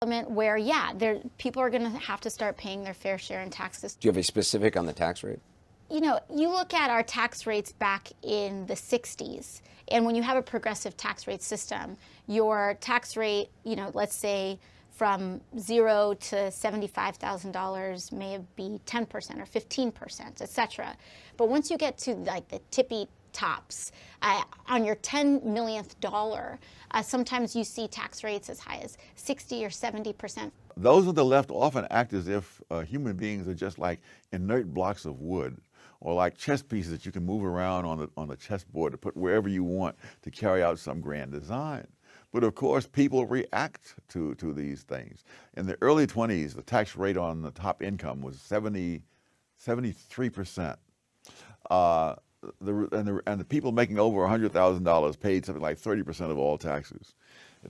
Where, yeah, people are going to have to start paying their fair share in taxes. Do you have a specific on the tax rate? You know, you look at our tax rates back in the 60s, and when you have a progressive tax rate system, your tax rate, you know, let's say from $0 to $75,000 may be 10% or 15%, et cetera. But once you get to like the tippy tops, on your 10 millionth dollar, sometimes you see tax rates as high as 60 or 70%. Those on the left often act as if human beings are just like inert blocks of wood, or like chess pieces that you can move around on the chessboard to put wherever you want to carry out some grand design. But of course, people react to these things. In the early 20s, the tax rate on the top income was 73%. And the people making over $100,000 paid something like 30% of all taxes.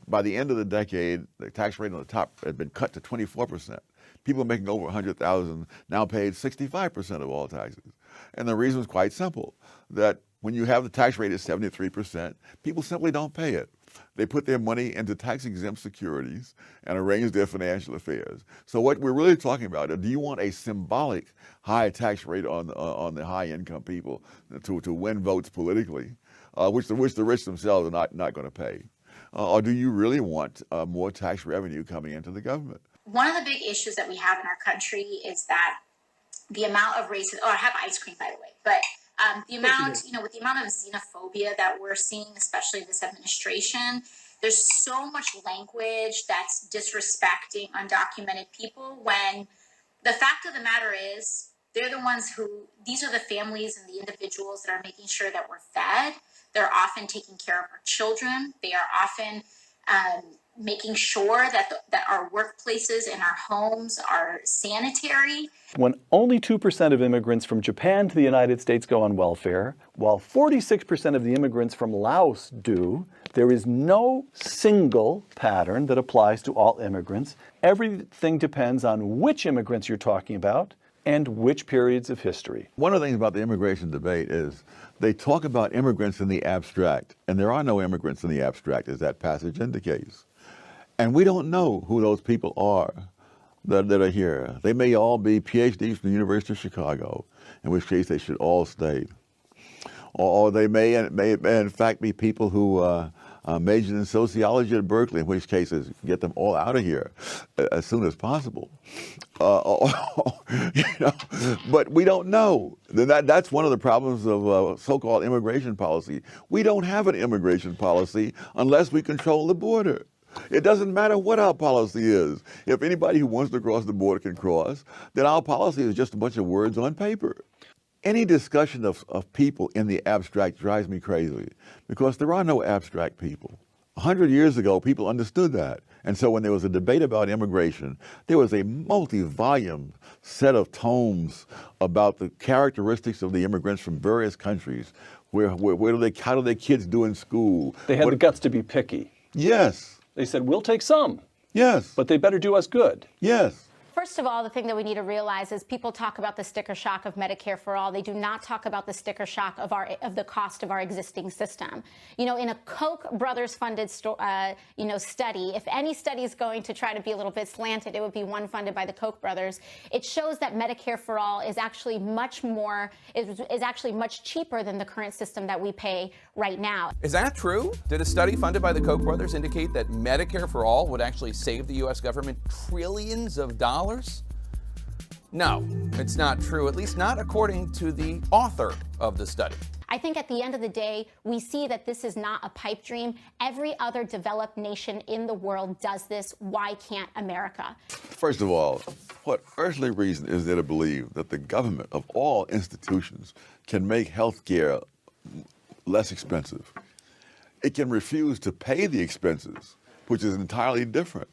By the end of the decade, the tax rate on the top had been cut to 24%. People making over $100,000 now paid 65% of all taxes. And the reason is quite simple, that when you have the tax rate at 73%, people simply don't pay it. They put their money into tax-exempt securities and arrange their financial affairs. So what we're really talking about, do you want a symbolic high tax rate on the high-income people to win votes politically, which the rich themselves are not going to pay? Or do you really want more tax revenue coming into the government? One of the big issues that we have in our country is that the amount of racism, I have ice cream, by the way, but the amount, with the amount of xenophobia that we're seeing, especially this administration, there's so much language that's disrespecting undocumented people, when the fact of the matter is they're the ones these are the families and the individuals that are making sure that we're fed. They're often taking care of our children. They are often making sure that our workplaces and our homes are sanitary. When only 2% of immigrants from Japan to the United States go on welfare, while 46% of the immigrants from Laos do, there is no single pattern that applies to all immigrants. Everything depends on which immigrants you're talking about and which periods of history. One of the things about the immigration debate is they talk about immigrants in the abstract, and there are no immigrants in the abstract, as that passage indicates. And we don't know who those people are that are here. They may all be PhDs from the University of Chicago, in which case they should all stay. Or they may in fact be people who majored in sociology at Berkeley, in which cases get them all out of here as soon as possible. But we don't know. That's one of the problems of so-called immigration policy. We don't have an immigration policy unless we control the border. It doesn't matter what our policy is. If anybody who wants to cross the border can cross, then our policy is just a bunch of words on paper. Any discussion of people in the abstract drives me crazy, because there are no abstract people. 100 years ago, people understood that. And so when there was a debate about immigration, there was a multi-volume set of tomes about the characteristics of the immigrants from various countries. How do their kids do in school? They had the guts to be picky. Yes. They said, we'll take some. Yes. But they better do us good. Yes. First of all, the thing that we need to realize is people talk about the sticker shock of Medicare for all. They do not talk about the sticker shock of the cost of our existing system. You know, in a Koch brothers funded study, if any study is going to try to be a little bit slanted, it would be one funded by the Koch brothers. It shows that Medicare for all is actually much cheaper than the current system that we pay right now. Is that true? Did a study funded by the Koch brothers indicate that Medicare for all would actually save the U.S. government trillions of dollars? No, it's not true, at least not according to the author of the study. I think at the end of the day, we see that this is not a pipe dream. Every other developed nation in the world does this. Why can't America? First of all, what earthly reason is there to believe that the government of all institutions can make health care less expensive? It can refuse to pay the expenses, which is entirely different.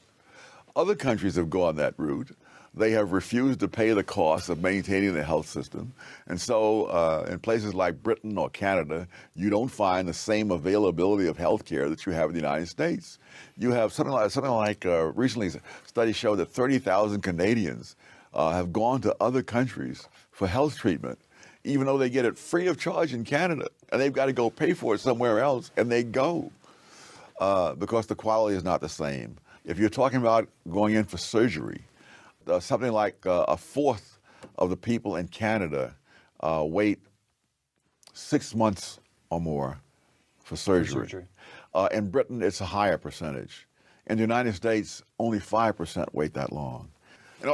Other countries have gone that route. They have refused to pay the cost of maintaining the health system. And so in places like Britain or Canada, you don't find the same availability of health care that you have in the United States. You have something like recently studies show that 30,000 Canadians have gone to other countries for health treatment, even though they get it free of charge in Canada, and they've got to go pay for it somewhere else, and they go because the quality is not the same. If you're talking about going in for surgery, something like a fourth of the people in Canada wait 6 months or more for surgery. In Britain, it's a higher percentage. In the United States, only 5% wait that long.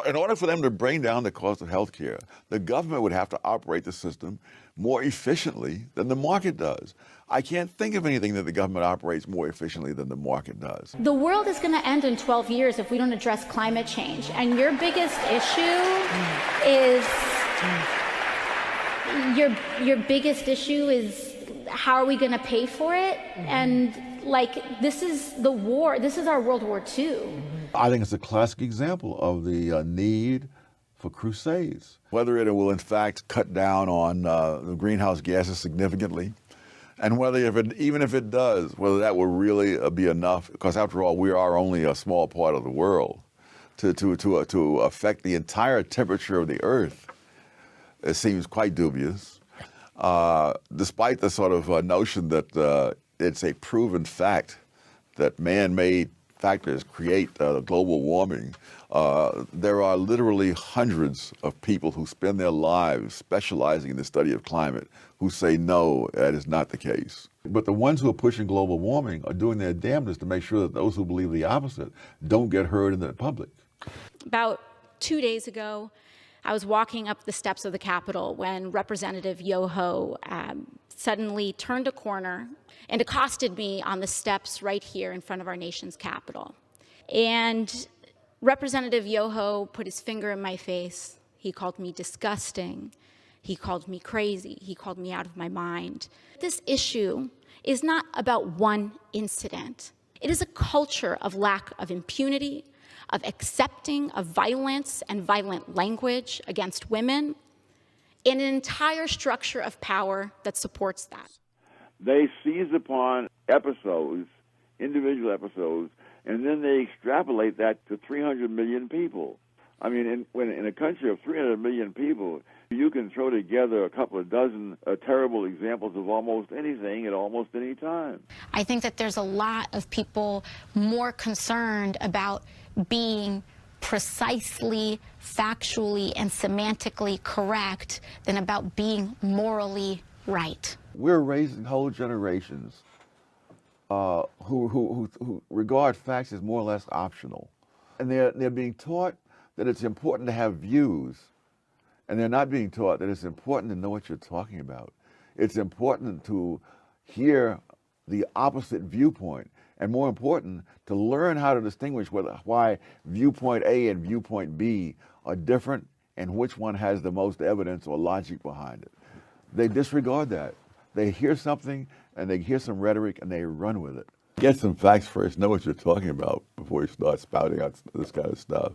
In order for them to bring down the cost of health care, the government would have to operate the system more efficiently than the market does. I can't think of anything that the government operates more efficiently than the market does. The world is going to end in 12 years if we don't address climate change. And your biggest issue is your biggest issue is how are we going to pay for it? And like, this is the war. This is our World War II. I think it's a classic example of the need for crusades. Whether it will in fact cut down on the greenhouse gases significantly, and whether even if it does, whether that will really be enough, because after all, we are only a small part of the world, to affect the entire temperature of the Earth. It seems quite dubious, despite the sort of notion that it's a proven fact that man-made factors create global warming. There are literally hundreds of people who spend their lives specializing in the study of climate who say no, that is not the case. But the ones who are pushing global warming are doing their damnedest to make sure that those who believe the opposite don't get heard in the public. About 2 days ago, I was walking up the steps of the Capitol when Representative Yoho suddenly turned a corner and accosted me on the steps right here in front of our nation's Capitol. And Representative Yoho put his finger in my face. He called me disgusting. He called me crazy. He called me out of my mind. This issue is not about one incident. It is a culture of lack of impunity, of accepting of violence and violent language against women, and an entire structure of power that supports that. They seize upon episodes, individual episodes, and then they extrapolate that to 300 million people. I mean, in a country of 300 million people, you can throw together a couple of dozen terrible examples of almost anything at almost any time. I think that there's a lot of people more concerned about being precisely, factually, and semantically correct than about being morally right. We're raising whole generations who regard facts as more or less optional. And they're being taught that it's important to have views, and they're not being taught that it's important to know what you're talking about. It's important to hear the opposite viewpoint, and more important, to learn how to distinguish why viewpoint A and viewpoint B are different and which one has the most evidence or logic behind it. They disregard that. They hear something and they hear some rhetoric and they run with it. Get some facts first, know what you're talking about before you start spouting out this kind of stuff.